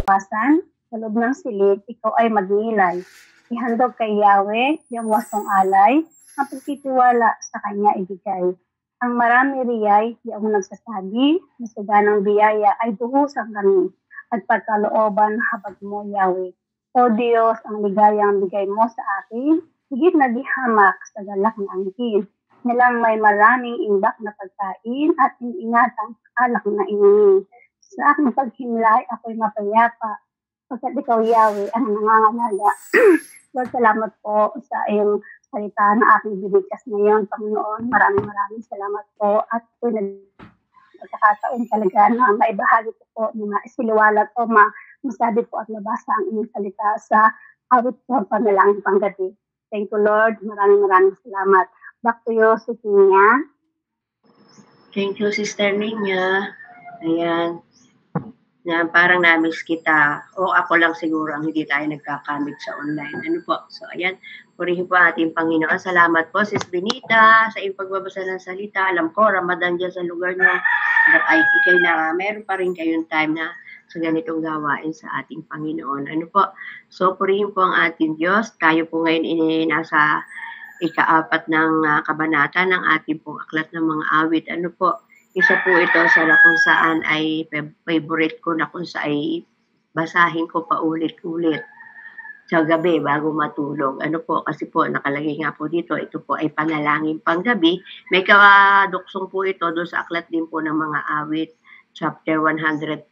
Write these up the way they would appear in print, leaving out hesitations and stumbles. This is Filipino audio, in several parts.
Pasan, sa loob ng silid, ikaw ay magnilay. Ihandog kay Yahweh, yung wasong alay, ang pagtitiwala sa kanya ibigay. Ang marami riyay, yung nagsasabi, na sa ganang biyaya ay duhusan kami, at pagkalooban habag mo, Yahweh. O Diyos, ang ligayang bigay mo sa akin, higit na dihamak sa galak na angkin. Nilang may maraming imbak na pagkain at iniingatang alak na inumin. Sa aking paghimlay, ako'y mapayapa, pagkat ikaw, Yahweh, ang nangangalaga. Lord, salamat po sa iyong salita na aking binigkas ngayon, Panginoon. Maraming salamat po at po nagkakataon talaga na maibahagi ko po, na isiliwalat po, masabi po at nabasa ang inyong salita sa awit po panalangin panggabi. Thank you, Lord. Maraming salamat. Back to you, Sister Nia. Thank you, Sister Ninya. Ayan. Na parang na-miss kita. O ako lang siguro ang hindi tayo nagkakamit sa online. Ano po? So, ayan. Purihin po ating Panginoon. Salamat po, Sis Benita, sa iyong pagbabasa ng salita. Alam ko, Ramadan dyan sa lugar nyo. Ay, ikay na, meron pa rin kayong time na sa ganitong gawain sa ating Panginoon. Ano po? So, purihin po ang ating Diyos. Tayo po ngayon nasa ika-4 ng kabanata ng ating pong aklat ng mga awit. Ano po? Isa po ito sa kung saan ay favorite ko na kung saan ay basahin ko pa ulit-ulit sa gabi bago matulog. Ano po, kasi po nakalagay nga po dito, ito po ay panalangin panggabi. May kaduksong po ito doon sa aklat din po ng mga awit, chapter 141.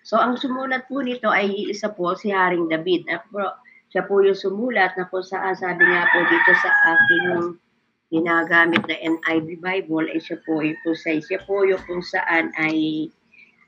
So, ang sumulat po nito ay isa po si Haring David. Siya po yung sumulat na kung saan sabi nga po dito sa aking ginagamit na NIV Bible, ay siya po yung kung saan ay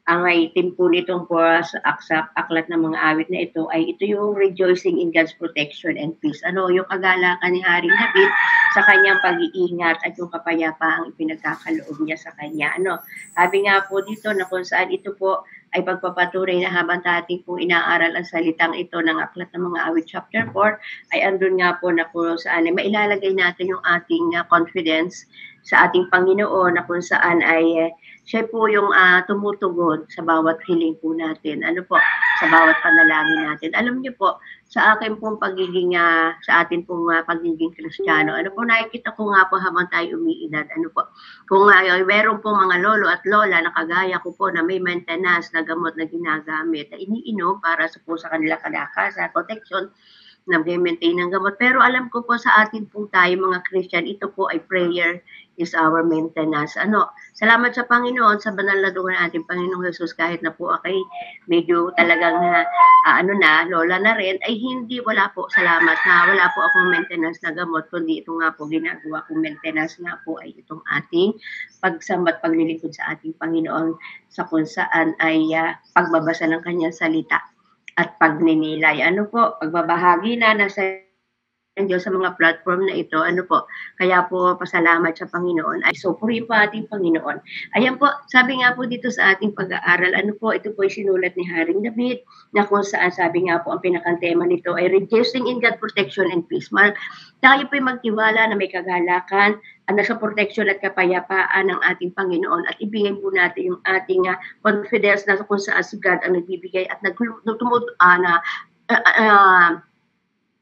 ang item po nitong po sa aklat ng mga awit na ito ay ito yung rejoicing in God's protection and peace. Ano, yung kagalakan ni Haring David sa kanyang pag-iingat at yung kapayapaang ipinagkakaloob niya sa kanya. Ano, sabi nga po dito na kung saan ito po ay pagpapatuloy na habang ating pong inaaral ang salitang ito ng aklat ng mga awit chapter 4 ay andun nga po na kung saan ay mailalagay natin yung ating confidence sa ating Panginoon na kung saan ay siya po yung tumutugon sa bawat hiling po natin. Ano po? Sa bawat panalangin natin. Alam niyo po, sa akin pong pagiging, sa atin pong pagiging Kristiyano, ano po, nakikita ko nga po habang tayo umiidad, ano po, kung meron po mga lolo at lola na kagaya ko po na may maintenance na gamot na ginagamit, na iniinom para sa kanila kalakasan, protection, nag-maintain ng gamot. Pero alam ko po sa atin po tayo mga Christian, ito po ay prayer is our maintenance. Ano, salamat sa Panginoon, sa banal na dugo ng ating Panginoong Jesus, kahit na po akay medyo talagang lola na rin, ay hindi, wala po, salamat na wala po akong maintenance na gamot, kundi ito nga po ginagawa kong maintenance nga po ay itong ating pagsambat, paglilingkod sa ating Panginoon sa kung saan ay pagbabasa ng kanyang salita at pagninilay. Ano po, pagbabahagi na nasa Diyos sa mga platform na ito, ano po, kaya po pasalamat sa Panginoon. Ay, so, purihin po ating Panginoon. Ayan po, sabi nga po dito sa ating pag-aaral, ano po, ito po ay sinulat ni Haring David, na kung saan sabi nga po, ang pinakantema nito ay rejoicing in God, protection and peace. Tayo po ay magtiwala na may kagalakan, nasa protection at kapayapaan ng ating Panginoon at ibigay po natin yung ating confidence na kung saan si God ang nagbibigay at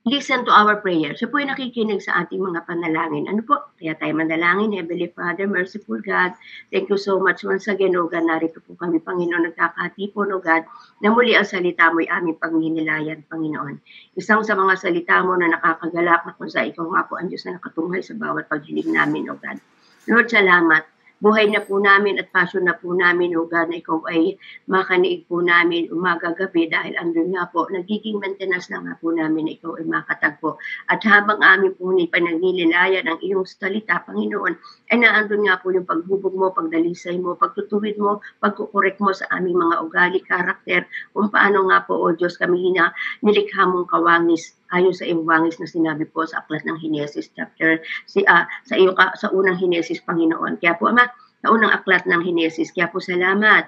listen to our prayer. Siya po yung nakikinig sa ating mga panalangin. Ano po? Kaya tayo manalangin. Heavenly Father, merciful God, thank you so much once again, O God. Narito po kami, Panginoon, nagkakatipon, O God, na muli ang salita mo ay aming panghinilayan, Panginoon. Isang sa mga salita mo na nakakagalak na kung sa ikaw nga po ang Diyos na nakatunghay sa bawat paghiling namin, O God. Lord, salamat. Buhay na po namin at passion na po namin, O God, na ikaw ay makaniig po namin umaga-gabi dahil andun nga po, nagiging maintenance na nga po namin na ikaw ay makatagpo. At habang amin po panagnililayan ang iyong salita, Panginoon, ay naandun nga po yung paghubog mo, pagdalisay mo, pagtutuwid mo, pagkukorek mo sa aming mga ugali, karakter, kung paano nga po, O Diyos, kami nilikha mong kawangis ayon sa iyong wangis na sinabi po sa aklat ng Henesis chapter sa unang Henesis, Panginoon. Kaya po Ama, sa unang aklat ng Henesis, kaya po salamat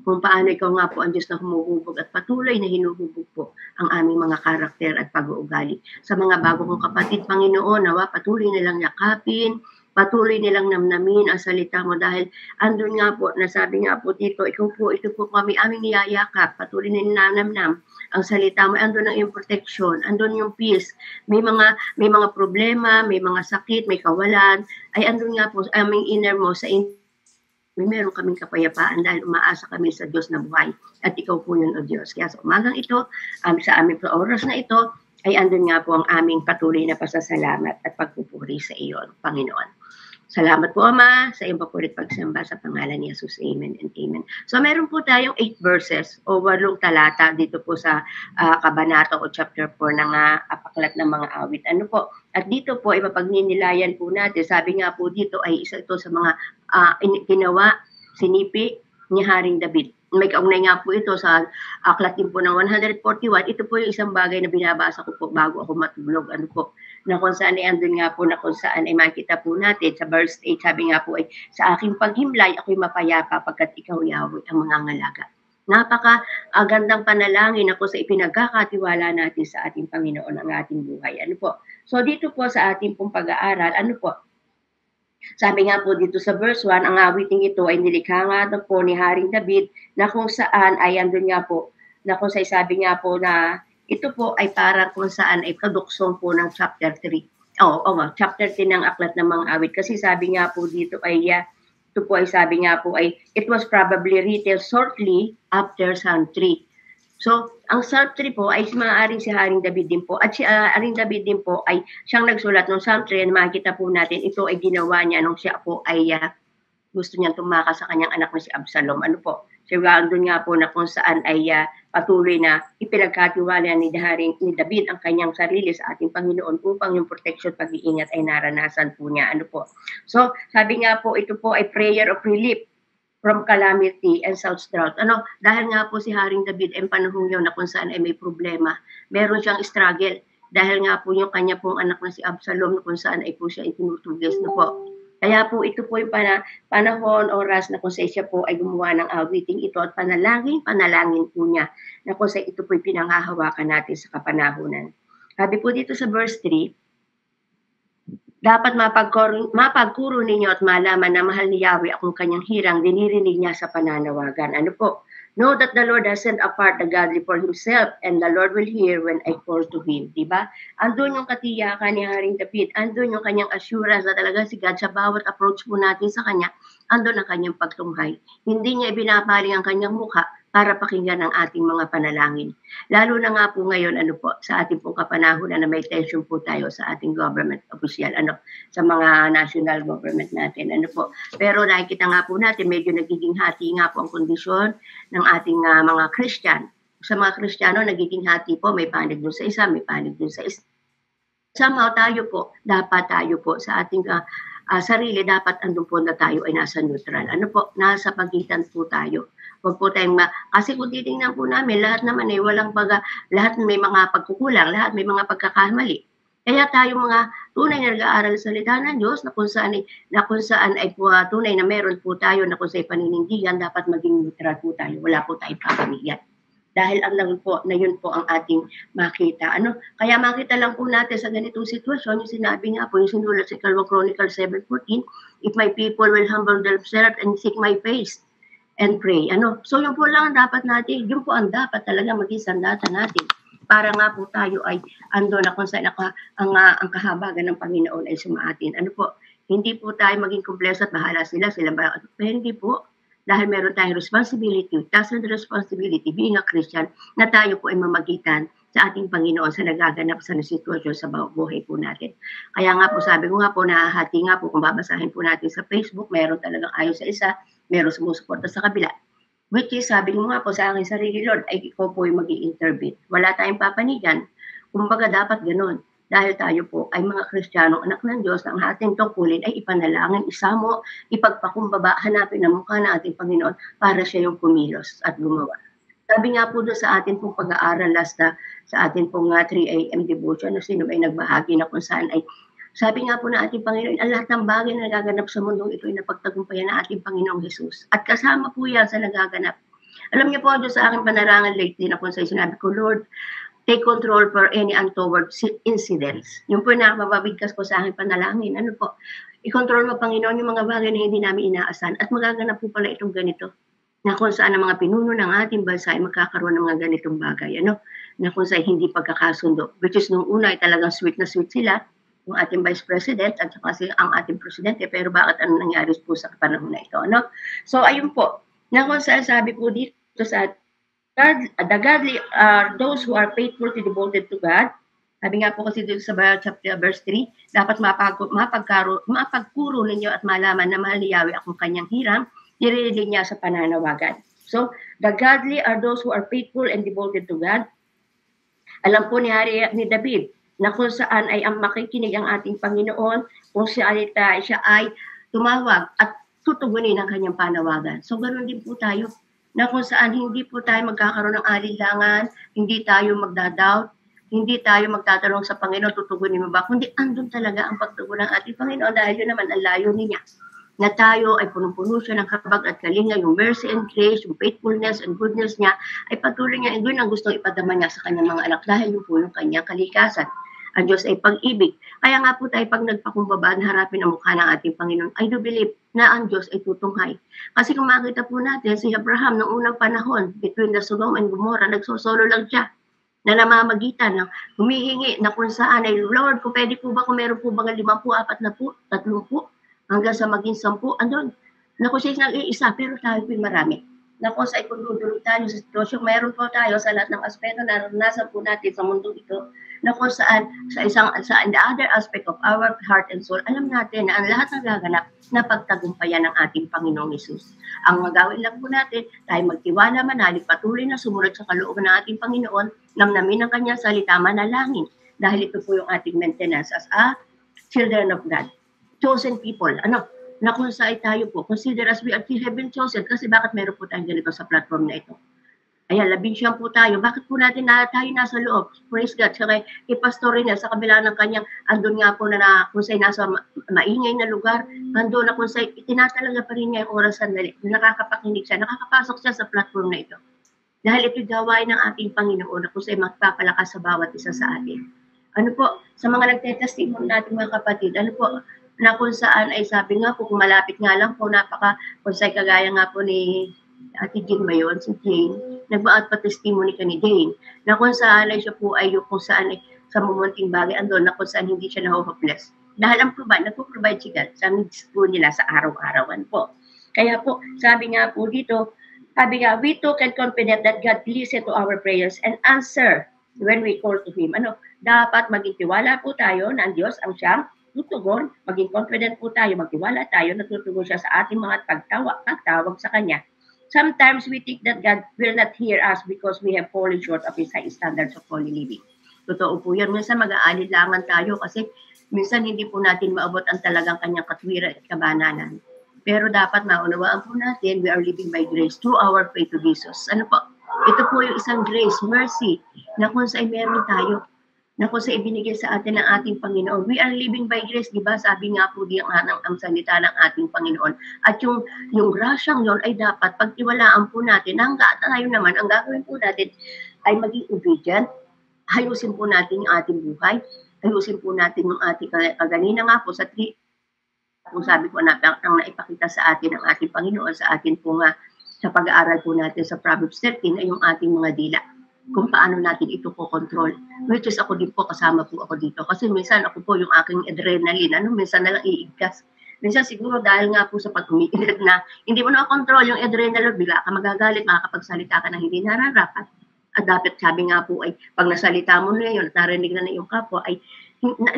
kung paano ikaw nga po ang Diyos na humuhubog at patuloy na hinuhubog po ang aming mga karakter at pag-uugali. Sa mga bago kong kapatid, Panginoon, nawa patuloy na lang yakapin, patuloy nilang namnamin ang salita mo dahil andun nga po, nasabi nga po dito, ito po kami aming niyayakap, patuloy nilinanamnam ang salita mo, andun ang iyong protection, andun yung peace, may mga problema, may mga sakit, may kawalan, ay andun nga po aming innermost sa meron kaming kapayapaan dahil umaasa kami sa Diyos na buhay at ikaw po yun, O Diyos. Kaya sa umagang ito, sa aming oras na ito, ay andun nga po ang aming patuloy na pasasalamat at pagpupuri sa iyo, Panginoon. Salamat po, Ama, sa iyong papurit pagsamba sa pangalan ni Jesus. Amen and amen. So, meron po tayong 8 verses o 8 talata dito po sa kabanata o chapter 4 ng Aklat ng Mga Awit. Ano po? At dito po, ipapagninilayan po natin. Sabi nga po dito ay isa ito sa mga ginawa, sinipi ni Haring David. May kaugnay nga po ito sa aklat din po ng 141. Ito po yung isang bagay na binabasa ko po bago ako matulog. Ano po? Na kung saan ay andun nga po na kung saan ay makita po natin sa verse 8. Sabi nga po ay, sa aking paghimlay, ako'y mapayapa pagkat ikaw, Yahweh, ang mangangalaga. Napaka-gandang panalangin ako sa ipinagkakatiwala natin sa ating Panginoon ang ating buhay. Ano po? So dito po sa ating pong pag-aaral, ano po? Sabi nga po dito sa verse 1, ang awiting ito ay nilikha nga po ni Haring David na kung saan ay andun nga po, na kung sabi nga po na ito po ay parang kung saan ay kaduksong po ng chapter 3. Chapter 10 ng Aklat ng Mga Awit. Kasi sabi nga po dito ay, ito po ay sabi nga po ay, it was probably written shortly after Psalm 3. So, ang Psalm 3 po ay maaaring si Haring David din po. At si Haring David din po ay siyang nagsulat ng Psalm 3 na makikita po natin, ito ay ginawa niya nung siya po ay gusto niyang tumakas sa kanyang anak na si Absalom. Ano po? So, doon nga po na kung saan ay patuloy na ipinagkatiwala ni David ang kanyang sarili sa ating Panginoon upang yung protection, pag-iingat ay naranasan po niya. Ano po? So, sabi nga po, ito po ay prayer of relief from calamity and self-drought. Dahil nga po si Haring David ay panahon yun na kung saan ay may problema. Meron siyang struggle. Dahil nga po yung kanya pong anak na si Absalom kung saan ay po siya itinutugis na po. Kaya po ito po yung panahon, oras na kung saan siya po ay gumawa ng awiting ito at panalangin po niya na kung saan ito po yung pinanghahawakan natin sa kapanahunan. Sabi po dito sa verse 3, dapat mapagkuro ninyo at malaman na mahal ni Yahweh akong kanyang hirang dinirinig niya sa pananawagan. Ano po? Know that the Lord has set apart the godly for Himself and the Lord will hear when I call to Him. Diba? Andun yung katiyakan ni Haring David. Andun yung kanyang assurance na talaga si God sa bawat approach po natin sa kanya. Andun ang kanyang pagtunghay. Hindi niya ibinabaling ang kanyang mukha para pakinggan ang ating mga panalangin. Lalo na nga po ngayon, sa ating pong kapanahunan na may tension po tayo sa ating government official, sa mga national government natin, Pero nakikita nga po natin, medyo nagiging hati nga po ang kondisyon ng ating mga Christian. Sa mga Kristiyano, nagiging hati po, may panig dun sa isa, may panig dun sa isa. Somehow dapat tayo po sa ating sarili, dapat andun po na tayo ay nasa neutral. Nasa pagitan po tayo. Huwag po tayong kasi kung titingnan po namin, lahat naman ay lahat may mga pagkukulang, lahat may mga pagkakamali. Kaya tayo mga tunay na nag-aaral sa salita ng Diyos na kung saan ay tunay na meron po tayo na kung saan paninindigan, dapat maging neutral po tayo. Wala po tayong papamilyan. Dahil yun po ang ating makita. Kaya makita lang po natin sa ganitong sitwasyon, yung sinabi nga po, yung sinulat sa Chronicles 7:14, if my people will humble themselves and seek my face and pray. So yun po lang ang dapat natin, yun po ang dapat talaga maging sandata natin. Para nga po tayo ay ando na kung saan ang kahabagan ng Panginoon ay sumaatin. Hindi po tayo maging kompleso at bahala sila ba? Pero hindi po. Dahil meron tayong responsibility, task and responsibility, being a Christian, na tayo po ay mamagitan sa ating Panginoon sa nagaganap sa sitwasyon sa buhay po natin. Kaya nga po, sabi ko nga po, nahahati nga po, kung babasahin po natin sa Facebook, meron talagang ayon sa isa, meron sumusuporta sa kabila. Which is, sabi ko nga po sa aking sarili, Lord, ay ikaw po yung mag-i-intervene. Wala tayong papanigan. Kumbaga dapat ganun. Dahil tayo po ay mga Kristiyano, anak ng Diyos, ang ating tungkulin ay ipanalangin, isamo, ipagpakumbaba, hanapin ang mukha ng ating Panginoon para siya yung kumilos at gumawa. Sabi nga po doon sa atin pong pag-aaral sa atin pong 3 a.m. devotion, na sino ay nagbahagi na kung saan ay, sabi nga po na ating Panginoon, ang lahat ng bagay na nagaganap sa mundong ito ay napagtagumpayan ng ating Panginoong Jesus. At kasama po yan sa nagaganap. Alam niyo po doon sa aking panarangan lately na kung saan sinabi ko, Lord, take control for any untoward incidents. Yung po na mababigkas ko sa aking panalangin. I-control mo, Panginoon, yung mga bagay na hindi namin inaasahan at magaganap po pala itong ganito na kung saan ang mga pinuno ng ating bansa ay magkakaroon ng mga ganitong bagay, na kung saan hindi pagkakasundo. Which is nung una ay talagang sweet na sweet sila, yung ating Vice President at saka ang ating Presidente, pero bakit ano nangyari po sa panahon na ito, So, ayun po, na kung saan sabi po dito sa God, the godly are those who are faithful to devoted to God. Sabi nga po kasi dito sa chapter verse 3, dapat mapagkuro ninyo at malaman na mahal ni Yahweh akong kanyang hiram, niririnig niya sa pananawagan. So, the godly are those who are faithful and devoted to God. Alam po ni David na kung saan ay ang makikinig ang ating Panginoon, kung siya ay tumawag at tutugunin ang kanyang panawagan. So, ganoon din po tayo, na kung saan hindi po tayo magkakaroon ng alinlangan, hindi tayo magdadoubt, hindi tayo magtatanong sa Panginoon, tutugunin mo ba? Kundi andun talaga ang pagtugon ng ating Panginoon dahil yun naman ang layo niya. Na tayo ay punong-puno siya ng habag at kalinga, yung mercy and grace, yung faithfulness and goodness niya, ay patuloy niya, and doon ang gustong ipadama niya sa kanyang mga anak dahil yun po yung kanyang kalikasan. Ang Diyos ay pag-ibig. Kaya nga po tayo pag nagpakumbaba, harapin ang mukha ng ating Panginoon, I do believe na ang Diyos ay tutunghay. Kasi kung makita po natin, si Abraham noong unang panahon, between the Sodom and Gomorrah, nagsosolo lang siya na namamagitan ng humihingi na kung saan ay, Lord, kung pwede po ba, kung meron po ba ng 50, 40, 30, hanggang sa maging 10, andun. Naku, siya isang iisa, pero tayo po marami. Naku, sa ikundudulog tayo sa sitwasyon, meron po tayo sa lahat ng aspeto na naranasan po natin sa mundong ito, na kung saan, sa the other aspect of our heart and soul, alam natin na ang lahat ng gaganap na pagtagumpayan ng ating Panginoong Hesus. Ang magawin lang po natin, tayo magtiwala, manalig, patuloy na sumunod sa kalooban ng ating Panginoon, namnamin ang kanyang salita, manalangin, dahil ito po yung ating maintenance as a children of God, chosen people. Na kung saan tayo po, consider as we are have been chosen, kasi bakit meron po tayong ganito sa platform na ito? Ayan, 11 po tayo. Bakit po natin tayo nasa loob? Praise God. Saka ipastor niya sa kabila ng kanyang, andun nga po na kung sa'y nasa maingay na lugar, andun na kung sa'y itinatalaga pa rin niya yung oras sandali. Nakakapakinig siya, nakakapasok siya sa platform na ito. Dahil ito'y gawain ng ating Panginoon na kung sa'y magpapalakas sa bawat isa sa atin. Ano po, sa mga nagtetestimony natin mga kapatid, ano po, na kung saan ay sabi nga po, kung malapit nga lang po, kung sa'y kagaya nga po ni Ate Jane ba yun, si Jane, nagbaat pa testimony ka ni Jane, na kung saan ay siya po ay kung saan ay sa mumunting bagay, andun na kung saan hindi siya na-hopeless. Dahil ang nagpo-provide si God sa needs po nila sa araw-arawan po. Kaya po, sabi nga po dito, we too can confident that God listen to our prayers and answer when we call to Him. Dapat maging tiwala po tayo na ang Diyos ang siyang tutugon, maging confident po tayo, magtiwala tayo, natutugon siya sa ating mga pagtawag sa Kanya. Sometimes we think that God will not hear us because we have fallen short of His high standards of holy living. Totoo po yan. Minsan mag-aalilangan tayo kasi minsan hindi po natin maabot ang talagang kanyang katwiran at kabananan. Pero dapat maunawaan po natin, we are living by grace through our faith to Jesus. Ano po? Ito po yung isang grace, mercy, na kung saan meron tayo, na kung saan ibinigay sa atin ng ating Panginoon. We are living by grace, di ba? Sabi nga po diyan ang salita ng ating Panginoon. At yung grasyang yon ay dapat pagtiwalaan po natin. Hanggang tayo naman, ang gagawin po natin ay maging obedient. Ayusin po natin yung ating buhay. Ayusin po natin yung ating kaganina nga po sa kung sabi ko na ang naipakita sa atin ng ating Panginoon sa atin po nga sa pag-aaral po natin sa Proverbs 13 ay yung ating mga dila. Kung paano natin ito po control. Which is ako din po, kasama po ako dito. Kasi minsan ako po yung aking adrenaline, minsan na lang iigkas. Minsan siguro dahil nga po sa pag-umiinit na hindi mo na-control yung adrenaline, bigla ka magagalit, makakapagsalita ka na hindi nararapat. At dapat sabi nga po ay, pag nasalita mo na yun, at narinig na iyong kapwa, ay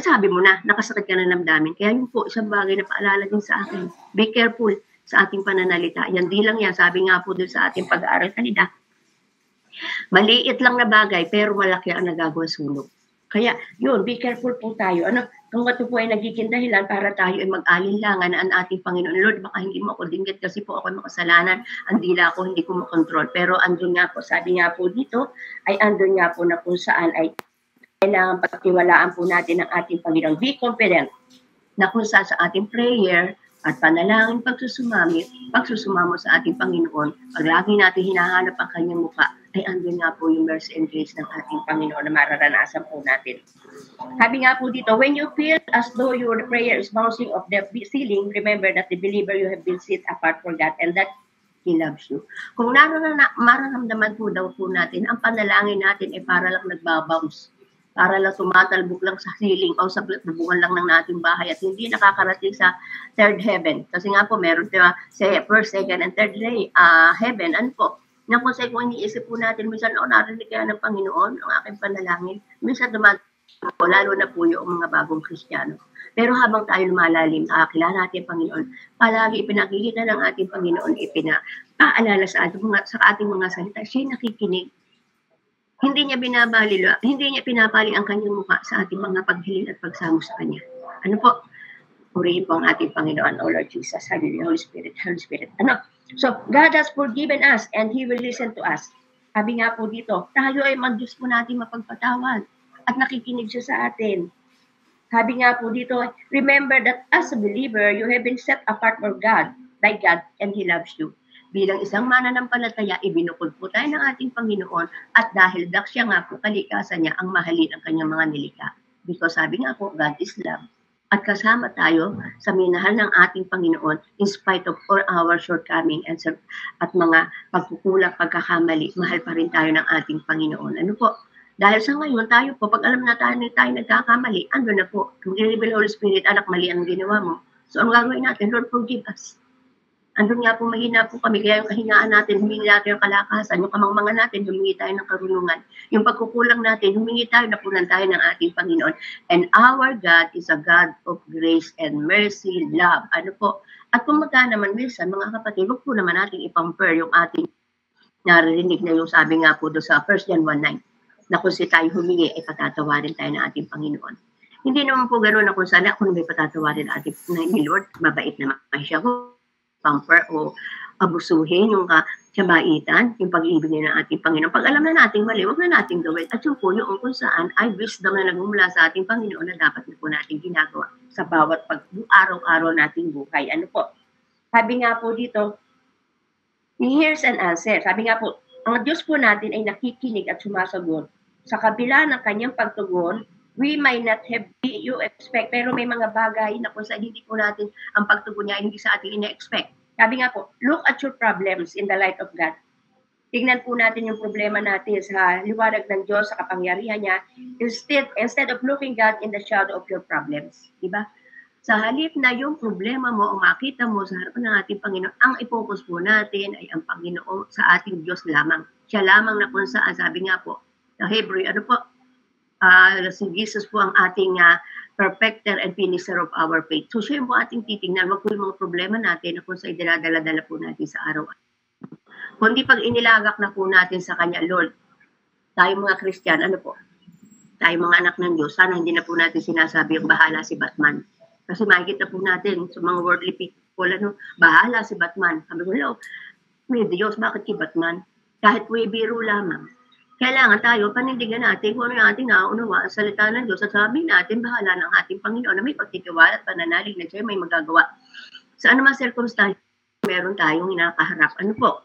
sabi mo na, nakasakit ka na namdamin. Kaya yun po, isang bagay na paalala din sa akin. Be careful sa ating pananalita. Yan di lang yan, sabi nga po dun sa ating pag-aaral kanina. Maliit lang na bagay, pero malaki ang nagagawa sulog. Kaya, yun, be careful po tayo. Kung ito po ay nagiging dahilan para tayo ay mag-alinlangan na ang ating Panginoon. Lord, baka hindi mo ako dinggit kasi po ako makasalanan. Ang dila ko, hindi ko makontrol. Pero andun nga po, sabi nga po dito, ay andun nga po na kung saan ay kailangan pagtiwalaan po natin ang ating Panginoon. Be confident na kung saan sa ating prayer at panalangin pagsusumamo sa ating Panginoon, pag lagi natin hinahanap ang kanyang mukha, ay andun nga po yung mercy and grace ng ating Panginoon na mararanasan po natin. Sabi nga po dito, when you feel as though your prayer is bouncing off the ceiling, remember that the believer you have been set apart for God and that He loves you. Kung mararamdaman po daw po natin, ang panalangin natin ay para lang nagbabounce, para lang tumatalbog lang sa ceiling o sa bubungan lang ng ating bahay at hindi nakakarating sa third heaven. Kasi nga po, meron tayo sa first, second, and third day, heaven. Ano po? Na po sa kung iniisip po natin, minsan, narinig kaya ng Panginoon ang aking panalangin. Minsan lalo na po yung mga bagong Kristiyano. Pero habang tayo lumalalim, kilala natin ang Panginoon, palagi ipinakikita ng ating Panginoon, ipinaalala sa ating mga salita, siya'y nakikinig. Hindi niya pinapali ang kanyang mukha sa ating mga paghiling at pagsamo sa Kanya. Ano po? Purihin po ang ating Panginoon, O Lord Jesus, Hallelujah, Holy Spirit, Holy Spirit. Ano? So, God has forgiven us and He will listen to us. Sabi nga po dito, tayo ay mag-Diyos po natin mapagpatawad at nakikinig siya sa atin. Sabi nga po dito, remember that as a believer, you have been set apart for God, by God, and He loves you. Bilang isang mananampalataya, ibinukod po tayo ng ating Panginoon at dahil siya nga po, kalikasan niya ang mahalin ang kanyang mga nilikha. Because sabi nga po, God is love. At kasama tayo sa minahal ng ating Panginoon in spite of all our shortcoming at mga pagkukulang, pagkakamali, mahal pa rin tayo ng ating Panginoon. Ano po? Dahil sa ngayon, tayo po, pag alam na tayo nagkakamali, ando na po. Mag-reveal Holy Spirit, anak, mali ang ginawa mo. So, ang gagawin natin, Lord, forgive us. Andun nga po, mahina po kami. Kaya yung kahingaan natin, humingi natin yung kalakasan. Yung kamangmangan natin, humingi tayo ng karunungan. Yung pagkukulang natin, humingi tayo, napunan tayo ng ating Panginoon. And our God is a God of grace and mercy, love. Ano po? At kung naman, minsan, mga kapatid, huwag po naman natin ipamper yung ating narinig na yung sabi nga po doon sa 1 John 1:9. Na kung si tayo humingi, ay patatawarin tayo ng ating Panginoon. Hindi naman po gano'n na kung sana ako may patatawarin ating ni Lord, mabait naman siya ko, pamper o abusuhin yung kabaitan, yung pag-ibig niya ng ating Panginoon. Pag alam na natin mali, huwag na natin gawin. At yung po yung kung saan ay wisdom na nagmumula sa ating Panginoon na dapat na po natin ginagawa sa bawat araw-araw nating buhay. Ano po? Sabi nga po dito, here's an answer. Sabi nga po, ang Diyos po natin ay nakikinig at sumasagot. Sa kabila ng kanyang pagtugon, we might not have you expect, pero may mga bagay na kung saan hindi po natin ang pagtugon niya, hindi sa ating ina-expect. Sabi nga po, look at your problems in the light of God. Tingnan po natin yung problema natin sa liwanag ng Diyos, sa kapangyarihan niya, instead of looking God in the shadow of your problems. Diba? Sa halip na yung problema mo o makita mo sa harapan ng ating Panginoon, ang i-focus po natin ay ang Panginoon sa ating Diyos lamang. Siya lamang na kung saan, sabi nga po, sa Hebrew, ano po, si Jesus po ang ating perfecter and finisher of our faith. So siya yung po ating titingnan, wag po yung mga problema natin na kung saan dinadala-dala po natin sa araw-araw. Kundi pag inilagak na po natin sa Kanya, Lord, tayo mga Christian, ano po, tayo mga anak ng Diyos, sana hindi na po natin sinasabi yung bahala si Batman. Kasi makikita po natin sa mga worldly people, ano, bahala si Batman. Sabi ko, hello, may Diyos, bakit si Batman? Kahit po biro lamang. Kailangan tayo, panindigan natin kung ano yung ating nauunawa ang salita ng Diyos at sabihin natin, bahala ng ating Panginoon na may pagtitiwala at pananalig na siya may magagawa. Sa anumang circumstance, meron tayong inakaharap. Ano po?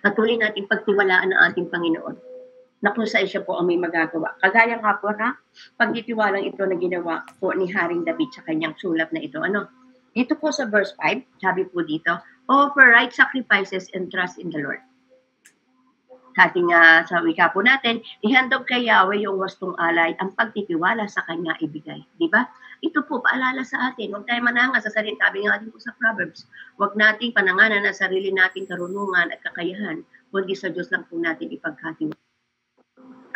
Patuloy natin pagtiwalaan ng ating Panginoon na kung saan siya po ang may magagawa. Kagaya nga po na pagtitiwalang ito na ginawa po ni Haring David sa kanyang sulat na ito. Ano? Dito po sa verse 5, sabi po dito, offer right sacrifices and trust in the Lord. Sa ating sa wika po natin, ihandog kay Yahweh yung wastong alay, ang pagtitiwala sa Kanya ibigay. Di ba? Ito po, paalala sa atin. Huwag tayo mananga sa sarili. Sabi nga din po sa Proverbs, huwag nating pananganan na sarili nating karunungan at kakayahan, kundi sa Diyos lang po natin ipagkatiwala.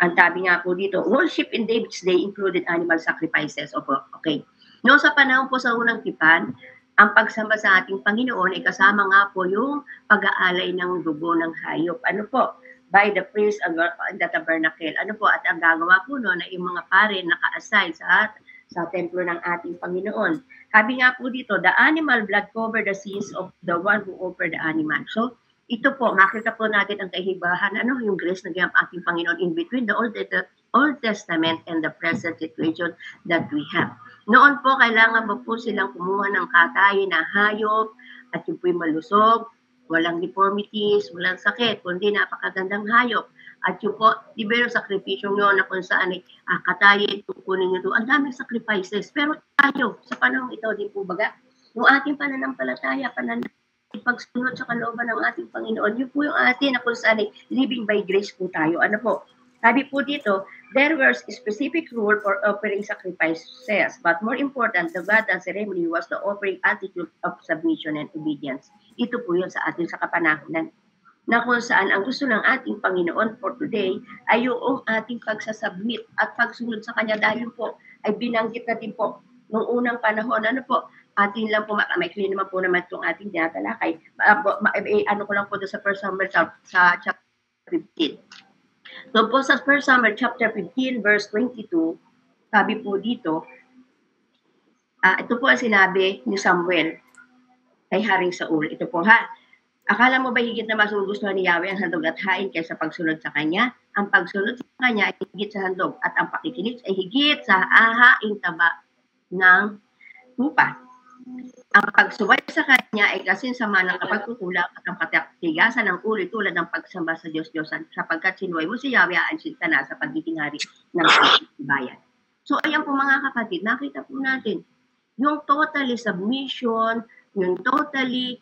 Ang sabi nga po dito, worship in David's day included animal sacrifices. Opo, okay. No, sa panahon po sa unang tipan, ang pagsamba sa ating Panginoon ay kasama nga po yung pag-aalay ng dugo ng hayop. Ano po? By the priest and the tabernacle. Ano po? At ang gagawa po noon na yung mga pare naka-assign sa templo ng ating Panginoon. Sabi nga po dito, the animal blood cover the sins of the one who offered the animal. So, ito po, makita po natin ang kahibahan, ano yung grace na gayang ating Panginoon in between the Old Testament and the present situation that we have. Noon po, kailangan po silang kumuha ng katay na hayop at yung po'y malusog, walang deformities, walang sakit, kundi napakagandang hayop. At yun po, di ba yung sakripisyo nyo na kung saan ay katayin, tukunin nyo doon. Ang daming sacrifices. Pero tayo, sa panahon ito, di po baga, yung ating pananampalataya, pagsunod sa kalooban ng ating Panginoon, yun po yung atin na kung saan ay living by grace po tayo. Ano po? Sabi po dito, there was a specific rule for offering sacrifices, but more important, the God and ceremony was the offering attitude of submission and obedience. Ito po yun sa atin sa kapanahonan, na kung saan ang gusto ng ating Panginoon for today ay yung ating pagsasubmit at pagsunod sa Kanya dahil po ay binanggit natin po noong unang panahon, ano po, atin lang po, maikli naman po naman itong ating tinatalakay. Ano ko lang po doon sa 1 Samuel sa chapter 15. So po sa 1 Samuel chapter 15 verse 22, sabi po dito, ito po ang sinabi ni Samuel kay Haring Saul. Ito po ha. Akala mo ba higit na mas gusto ni Yahweh ang handog at hain kaysa pagsunod sa Kanya? Ang pagsunod sa Kanya ay higit sa handog at ang pakikinig ay higit sa ahaing taba ng lupa. Ang pagsubay sa Kanya ay kasinsama ng kapagkukulang at ang patigasan ng ulo tulad ng pagsamba sa Diyos-Diyosan sapagkat sinuway mo si Yahweh aansin ka na sa pagiging hari ng bayan. So ayan po mga kapatid, nakita po natin yung totally submission, yung totally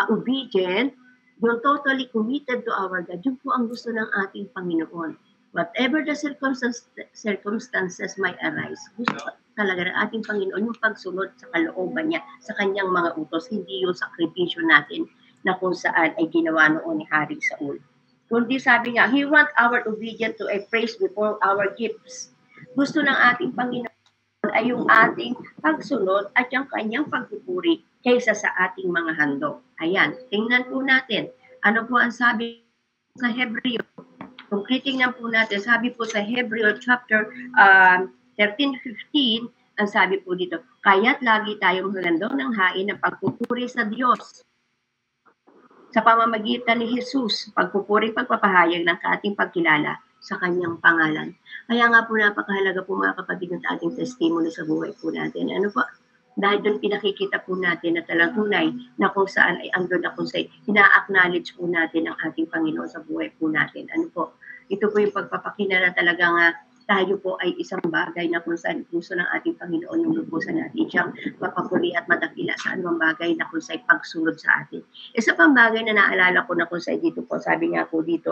obedient, yung totally committed to our God, yun po ang gusto ng ating Panginoon. Whatever the circumstances might arise, gusto talaga ng ating Panginoon yung pagsunod sa kalooban niya, sa kanyang mga utos, hindi yung sakripisyo natin na kung saan ay ginawa noon ni Haring Saul. Kundi sabi nga, He want our obedience to a praise before our gifts. Gusto ng ating Panginoon ay yung ating pagsunod at yung kanyang pagpupuri kaysa sa ating mga handog. Ayan, tingnan po natin. Ano po ang sabi sa Hebreo? Kung titingnan po natin, sabi po sa Hebreo chapter 13:15, ang sabi po dito, kaya't lagi tayong magandong ng hain ng pagpupuri sa Diyos sa pamamagitan ni Jesus, pagpupuri, pagpapahayag ng ating pagkilala sa kanyang pangalan. Kaya nga po napakahalaga po mga kapatid ng ating testimony sa buhay po natin. Ano po? Dahil doon pinakikita po natin na talagang tunay na kung saan ay andun na kung saan ina-acknowledge po natin ang ating Panginoon sa buhay po natin. Ano po? Ito po yung pagpapakina na talagang tayo po ay isang bagay na kung saan puso ng ating Panginoon yung lubusan natin siyang mapapuri at madakila sa anumang bagay na kung saan pagsunod sa atin. Isa pang bagay na naalala ko na kung saan dito po, sabi nga po dito,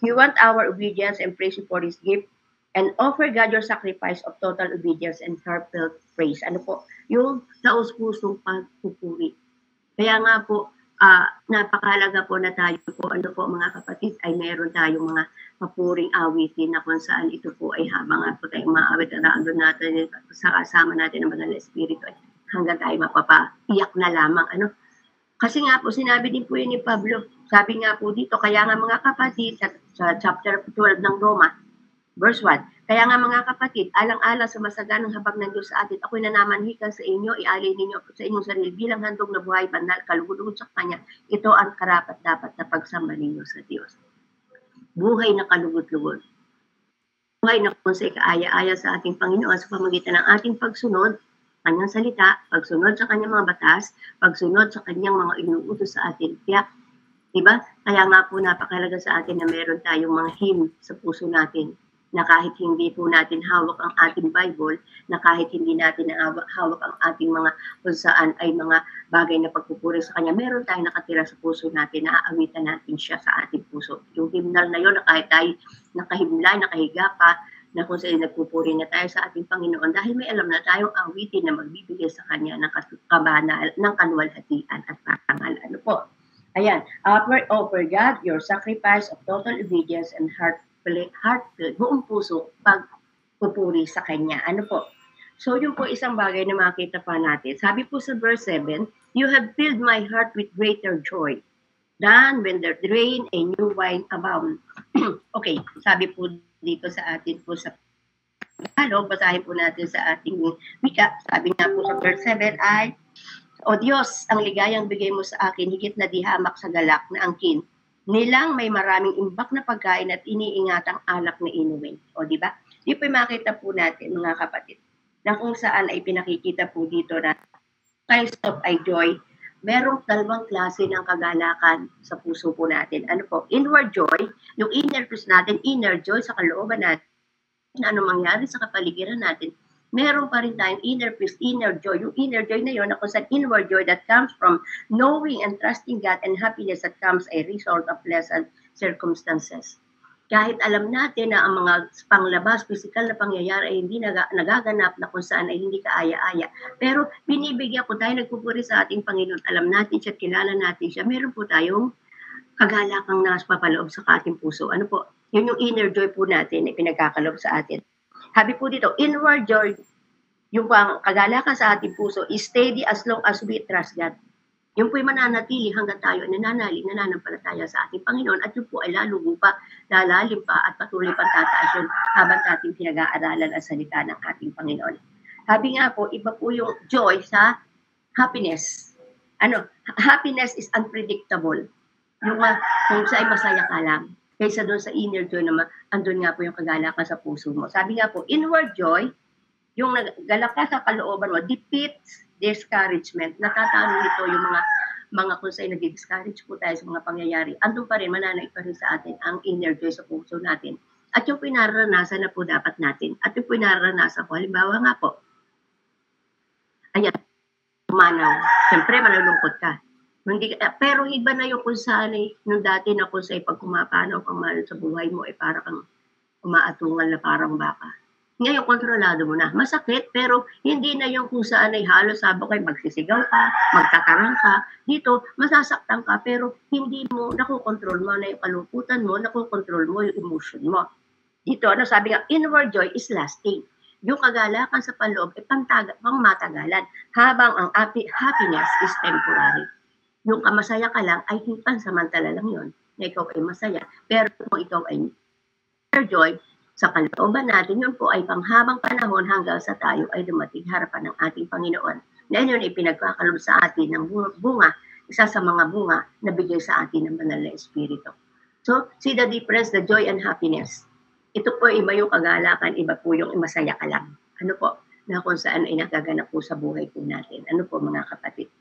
you want our obedience and praise for His gift and offer God your sacrifice of total obedience and heartfelt praise. Ano po? Yung taos-pusong pagpupuri. Kaya nga po, napakahalaga po na tayo po, mga kapatid, ay meron tayong mga mapuring awitin na kung saan ito po ay habang po tayong maawit na andun natin sa kasama natin ng Banal na Espiritu hanggang tayo mapapaiyak na lamang. Kasi nga po, sinabi din po yun ni Pablo, sabi nga po dito, kaya nga mga kapatid, sa chapter 12 ng Roma, verse 1, kaya nga mga kapatid, alang-alang sa masaganang habag ng Diyos sa atin, ako'y nanamanhikan sa inyo, ialay ninyo sa inyong sarili bilang handog na buhay, banal, kalugod-lugod sa Kanya. Ito ang karapat-dapat na pagsamba ninyo sa Diyos. Buhay na kalugod-lugod. Buhay na kung sa kaaya-aya sa ating Panginoon sa pamagitan ng ating pagsunod, Kanyang salita, pagsunod sa Kanyang mga batas, pagsunod sa Kanyang mga inuutos sa atin. Kaya, diba? Kaya nga po napakahalaga sa atin na meron tayong mga hymn sa puso natin na kahit hindi po natin hawak ang ating Bible, na kahit hindi natin hawak ang ating mga kung saan ay mga bagay na pagpupuri sa Kanya, meron tayong nakatira sa puso natin, na aawitan natin siya sa ating puso. Yung hymnal na yun, na kahit tayo nakahimlay, nakahiga pa, na kung saan nagpupuri na tayo sa ating Panginoon dahil may alam na tayong awitin na magbibigay sa Kanya ng kabanal, ng kaluwalhatian at parangal. Ano po? Ayan, offer God your sacrifice of total obedience and heartfelt, buong puso, pagpupuri sa Kanya. Ano po? So, yun po isang bagay na makita pa natin. Sabi po sa verse 7, you have filled my heart with greater joy than when there drain a new wine abound. Okay, sabi po dito sa atin po sa Tagalog, basahin po natin sa ating wika. Sabi nga po sa verse 7 ay, O Diyos, ang ligayang bigay mo sa akin, higit na di hamak sa galak na angkin. Nilang may maraming imbak na pagkain at iniingatang alak na inumin. O di ba? Di po makita po natin, mga kapatid, na kung saan ay pinakikita po dito na kinds of ay joy merong dalawang klase ng kagalakan sa puso po natin. Ano po? Inward joy, yung inner peace natin, inner joy sa kalooban natin, ano mangyari sa kapaligiran natin, meron pa rin tayong inner peace, inner joy. Yung inner joy na yun, ako sa inward joy that comes from knowing and trusting God and happiness that comes a result of pleasant circumstances. Kahit alam natin na ang mga panglabas, physical na pangyayari ay hindi nagaganap na kung saan ay hindi kaaya-aya. Pero binibigyan po tayo, nagpupuri sa ating Panginoon. Alam natin siya, kilala natin siya. Meron po tayong kagalakang napapaloob sa ating puso. Ano po? Yun yung inner joy po natin na pinagkakaloob sa atin. Habi po dito, inward joy, yung kagalakan sa ating puso is steady as long as we trust God. Yung po'y mananatili hanggang tayo nananampalataya sa ating Panginoon at yung po ay lalalim pa at patuloy pang tataas yun habang ating pinag-aaralan ang salita ng ating Panginoon. Sabi nga po, iba po yung joy sa happiness. Happiness is unpredictable. Yung kung sa'y masaya ka lang. Kaysa doon sa inner joy naman, andun nga po yung kagalakan sa puso mo. Sabi nga po, inward joy, yung galak ka sa kalooban mo, defeats discouragement. Natatalo nito yung mga kung sa'y nag-discourage po tayo sa mga pangyayari. Andun pa rin, mananaig pa rin sa atin ang inner joy sa puso natin. At yung pinararanasan na po dapat natin. At yung pinararanasan ko, halimbawa nga po, ayan, umanaw. Siyempre, malulungkot ka. Pero iba na yung kung saan nung dati na kung sa'y pag kumapanaw kang mahal sa buhay mo, para kang umaatungal na parang baka. Ngayon, kontrolado mo na. Masakit, pero hindi na yung kung saan ay halos sabok ay magsisigaw ka, magtatarang ka. Dito, masasaktan ka, pero hindi mo, nakukontrol mo na yung kalungkutan mo, nakukontrol mo yung emotion mo. Dito, sabi nga, inward joy is lasting. Yung kagalakan sa panloob ay pangmatagalan, habang ang happiness is temporary. Yung masaya ka lang ay pansamantala lang yun, na ikaw ay masaya. Pero kung ikaw ay joy, sa kalooban natin, yun po ay panghabang panahon hanggang sa tayo ay dumating harapan ng ating Panginoon. Na yun ay pinagkakalob sa atin ng bunga, isa sa mga bunga na bigay sa atin ng banal na Espiritu. So, see the difference, the joy and happiness. Ito po iba yung kagalakan, iba po yung masaya ka lang. Ano po, na kung saan ay nagaganap po sa buhay po natin. Ano po mga kapatid?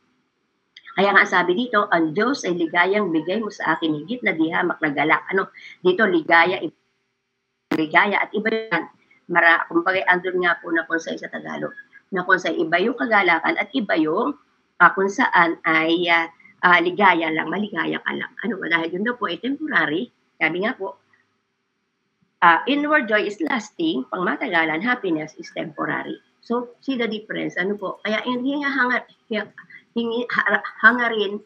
Kaya nga sabi dito, ang Diyos ay ligayang bigay mo sa akin higit na dihamak na galak. Dito ligaya at iba yan. Kumbaga, andun nga po na kung sa Tagalog, na kung sa iba yung kagalakan at iba yung kung saan ay ligaya lang, maligaya ka lang. Dahil yun na po ay temporary. Sabi nga po, inward joy is lasting, pangmatagalan, happiness is temporary. So, see the difference. Kaya hangarin,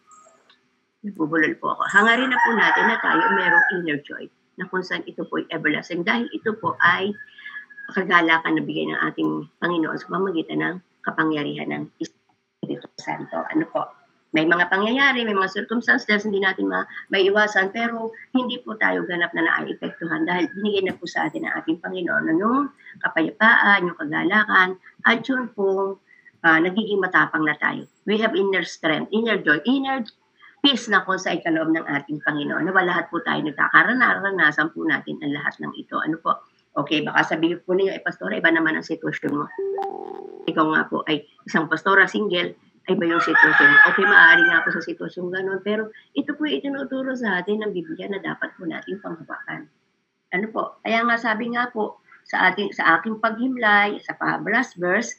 nabubulol po ako, hangarin na po natin na tayo merong inner joy na kung saan ito po ay everlasting. Dahil ito po ay kagalakan na bigay ng ating Panginoon sa pamamagitan ng kapangyarihan ng Espiritu Santo. May mga pangyayari, may mga circumstances hindi natin maiwasan, pero hindi po tayo ganap na naiepektuhan dahil binigay na po sa atin ng ating Panginoon yung kapayapaan, yung kagalakan, at yun po nagiging matapang na tayo. We have inner strength, inner joy, inner peace na kung sa ikaloob ng ating Panginoon. Lahat po tayo nagkakaranasan po natin ang lahat ng ito. Okay, baka sabihin po niyo, pastora, iba naman ang sitwasyon mo. Ikaw nga po ay isang pastora, single, ay ba yung sitwasyon mo? Okay, maaari nga po sa sitwasyon gano'n, pero ito po ay itinuturo sa atin ng Biblia na dapat po natin panghawakan. Kaya nga sabi nga po, sa aking paghimlay, sa last verse,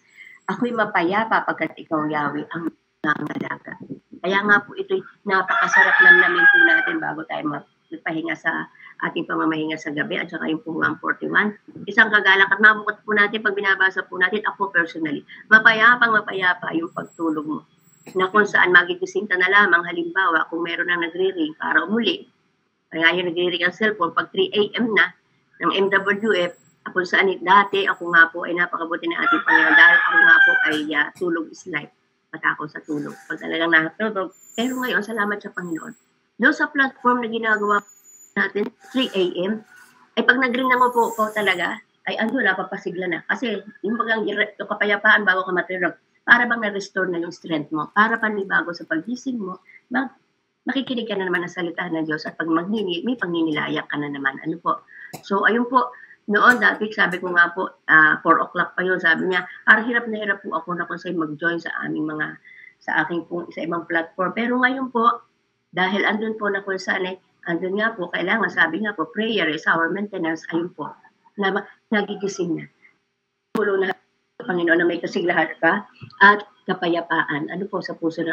ako'y mapayapa pagkat ikaw, Yahweh, ang nangangalaga. Kaya nga po ito'y napakasarap namin po natin bago tayo magpahinga sa ating pamamahinga sa gabi at saka yung Pungwang 41. Isang kagalakan, mabukot po natin pag binabasa po natin, ako personally, mapayapa yung pagtulog mo. Na kung saan magigising ka na lamang, halimbawa, kung meron nang nagre-ring para umuli. Kaya yung nagre-ring ang cellphone, pag 3 a.m. na, ng MWF, kung saan dati, ako nga po ay napakabuti ng ating Panginoon dahil ako nga po ay tulog is life. Matakaw sa tulog. Pag talagang nakatulog. Pero ngayon, salamat sa Panginoon. Doon sa platform na ginagawa natin, 3 a.m., ay pag nag-ring na mo po talaga, ay napapasigla na. Kasi yung kapayapaan bago ka matulog, para bang na-restore na yung strength mo, para panibago sa pagising mo, makikinig ka na naman ng salita ng Diyos at pag may panginilayak ka na naman. So, ayun po, noon, dati, sabi ko nga po, 4 o'clock pa yun, sabi niya, hirap na hirap po ako na kung sa'yo mag-join sa aming mga sa aking sa ibang platform. Pero ngayon po, dahil andun po na kung saan andun nga po, kailangan, sabi nga po, prayer is our maintenance, ayun po, nagigising na. Tulong na Panginoon na may kasiglahan ka at kapayapaan. Ano po sa puso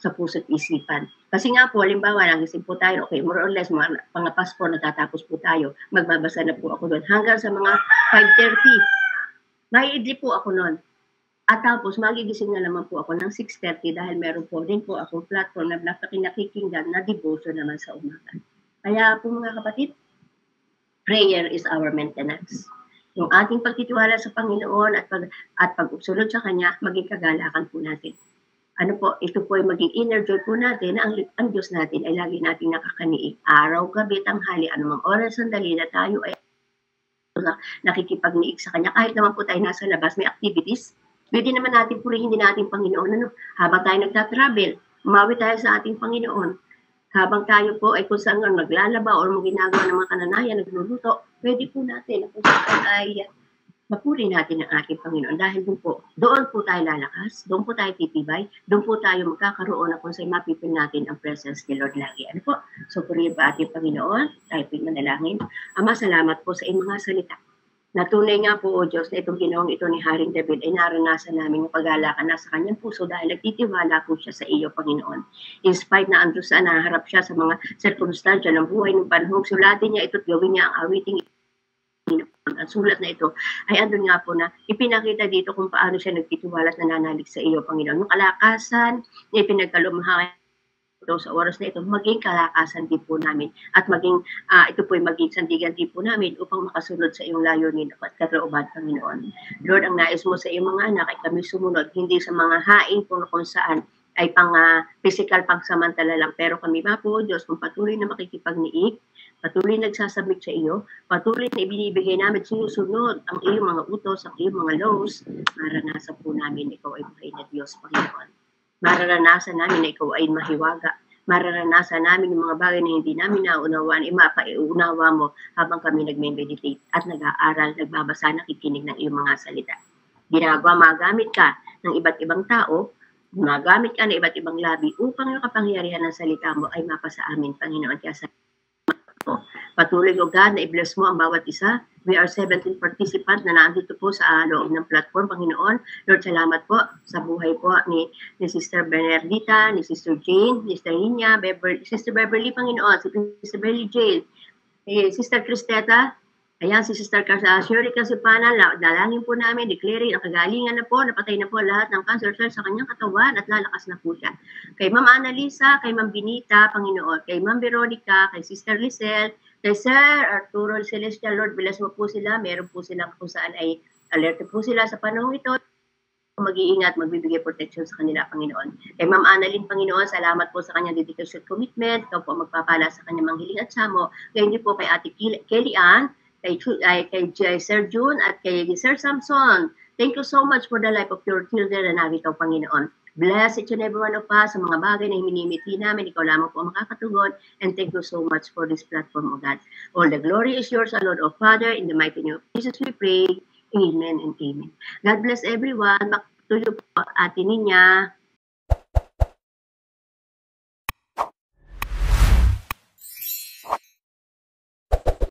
sa puso't isipan. Kasi nga po, halimbawa, nagising po tayo, okay, more or less, mga Pasko, natatapos po tayo, magbabasa na po ako doon. Hanggang sa mga 5:30, maiidli po ako noon. At tapos, magigising na naman po ako ng 6:30 dahil meron po din po akong platform na nakikinggan na devotion naman sa umaga. Kaya po mga kapatid, prayer is our maintenance. Yung ating pagtitiwala sa Panginoon at pag-usunod sa Kanya, maging kagalakan po natin. Ano po, ito po ay maging inner joy po natin na ang Diyos natin ay lagi nating nakakaniig. Araw, gabi, tanghali, anumang oras, sandali na tayo ay nakikipagniig sa Kanya. Kahit naman po tayo nasa labas, may activities, pwede naman natin purihin din natin Panginoon. Ano? Habang tayo nagtatravel, umawi tayo sa ating Panginoon. Habang tayo po ay kung saan naglalaba o ginagawa ng mga kananayan, nagluluto, pwede po natin kung saan ay mapuri natin ang ating Panginoon. Dahil doon po tayo lalakas, doon po tayo titibay, doon po tayo magkakaroon na kung saan mapipil natin ang presence ni Lord lagi. Ano po? So, purihin pa ating Panginoon, tayo po manalangin. Ama, salamat po sa iyong mga salita. Natunay nga po, O Diyos, na itong ginawang ito ni Haring David ay naranasan namin yung paggalakan na sa kanyang puso dahil nagtitiwala po siya sa iyo, Panginoon. In spite na andun sa naharap siya sa mga sirkunstansya ng buhay ng panahon, sulatin niya ito't gawin niya ang awiting ang sulat na ito ay andun nga po na ipinakita dito kung paano siya nagtitiwala at nananalig sa iyo, Panginoon. Yung kalakasan na ipinagkalumhahan ito sa oras na ito, maging kalakasan din po namin at maging ito po ay maging sandigan din po namin upang makasunod sa iyong layunin at kalooban, Panginoon. Lord, ang nais mo sa iyong mga anak ay kami sumunod, hindi sa mga hain kung saan ay physical pangsamantala lang, pero kami ba po, Diyos, kung patuloy na makikipagniig, patuloy nagsasubmit sa iyo, patuloy na ibinibigay namin, sinusunod ang iyong mga utos, ang iyong mga laws, maranasan po namin ikaw ay buhay na Diyos, Panginoon. Mararanasan namin na ikaw ay mahiwaga. Mararanasan namin yung mga bagay na hindi namin naunawaan, mapaiunawa mo habang kami nagme-meditate at nag-aaral, nagbabasa, nakikinig ng iyong mga salita. Magamit ka ng iba't ibang tao, magamit ka ng iba't ibang labi upang yung kapangyarihan ng salita mo ay mapasa amin, Panginoon. Kaya patuloy, O God, na i-bless mo ang bawat isa. We are 17 participants na nandito po sa loob ng platform, Panginoon. Lord, salamat po sa buhay po ni Sister Bernardita, ni Sister Jane, ni Sister Nina, Sister Beverly, Panginoon, si Sister Beverly Jane, Sister Cristeta, ayan, si Sister Shirley Casipana, dalangin po namin, declaring ang kagalingan na po, napatay na po lahat ng cancer cells sa kanyang katawan at lalakas na po siya. Kay Ma'am Annalisa, kay Ma'am Benita, Panginoon, kay Ma'am Veronica, kay Sister Lizelle, kay Sir Arturo Celestial, Lord, bless mo po sila, meron po silang kung saan ay alert po sila sa panahon ito, mag-iingat, magbibigay protection sa kanila, Panginoon. Kay Ma'am Annalyn, Panginoon, salamat po sa kanyang dedication commitment, ikaw po magpapala sa kanyang manghiling at samo, kaya hindi po kay Ate Kelly Ann, kay Sir June at kay Sir Samson. Thank you so much for the life of your children na narito, Panginoon. Bless each and every one of us sa mga bagay na himinimiti namin. Ikaw lamang po makakatugon. And thank you so much for this platform, O God. All the glory is yours, O Lord, O Father. In the mighty name of Jesus we pray. Amen and amen. God bless everyone. Tuloy po, Ate Ninya.